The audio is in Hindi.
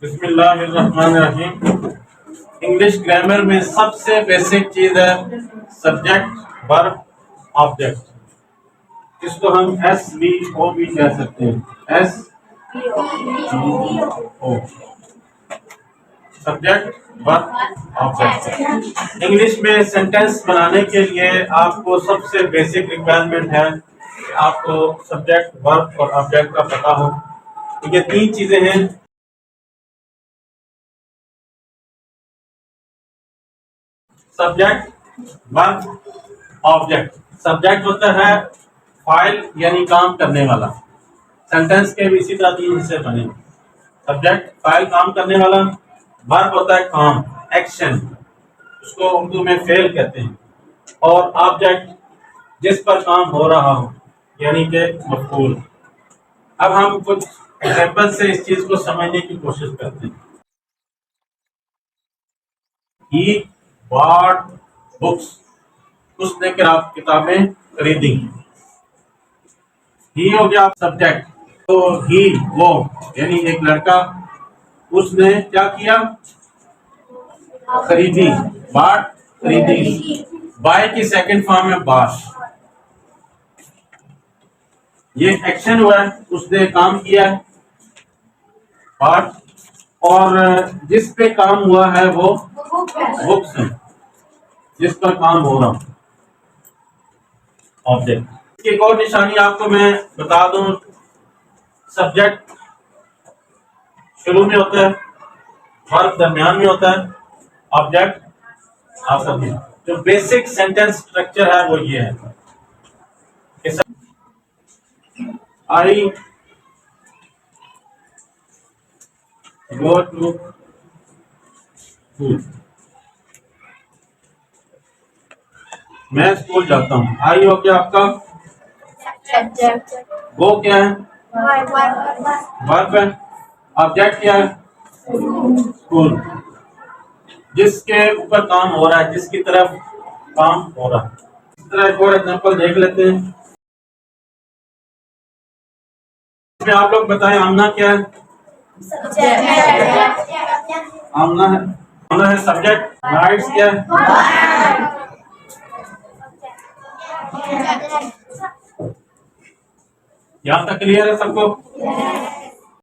बिस्मिल्लाहिर्रहमानिर्रहीम। इंग्लिश ग्रामर में सबसे बेसिक चीज है सब्जेक्ट वर्ब ऑब्जेक्ट, जिसको हम SVO भी कह सकते हैं। SVO subject verb object. English में सेंटेंस बनाने के लिए आपको सबसे बेसिक रिक्वायरमेंट है कि आपको सब्जेक्ट वर्ब और ऑब्जेक्ट का पता हो। ये तीन चीजें हैं। Subject verb object. सब्जेक्ट होता है फाइल यानी काम करने वाला। सेंटेंस के भी इसी तरह तीन हिस्से बने। सब्जेक्ट फाइल काम करने वाला। वर्ब होता है काम एक्शन, उसको उर्दू में फेल कहते हैं। और ऑब्जेक्ट जिस पर काम हो रहा हो यानी कि मफूल। अब हम कुछ एग्जांपल से इस चीज को समझने की कोशिश करते हैं। ही बॉट बुक्स, उसने किताबें खरीदी। ही हो गया सब्जेक्ट, तो ही वो यानी एक लड़का, उसने क्या किया, खरीदी। बाट खरीदी। बाय की सेकंड फॉर्म है बाश। ये एक्शन हुआ है, उसने काम किया है बाट। और जिस पे काम हुआ है वो बुक्स है, जिस पर काम हो रहा ऑब्जेक्ट। इसकी एक और निशानी आपको मैं बता दूं, सब्जेक्ट शुरू में होता है, वर्ब दरमियान में होता है, ऑब्जेक्ट आखिर में। जो बेसिक सेंटेंस स्ट्रक्चर है वो ये है। आई गो टू स्कूल, मैं स्कूल जाता हूँ। आई हो गया आपका गो क्या है, वर्ब है। ऑब्जेक्ट क्या है, स्कूल, जिसके ऊपर काम हो रहा है, जिसकी तरफ काम हो रहा है। इस तरह एक और एग्जांपल देख लेते हैं। इसमें आप लोग बताएं, आमना क्या है, आमना है, आमना है सब्जेक्ट। राइट्स क्या है, यहाँ तक क्लियर है सबको।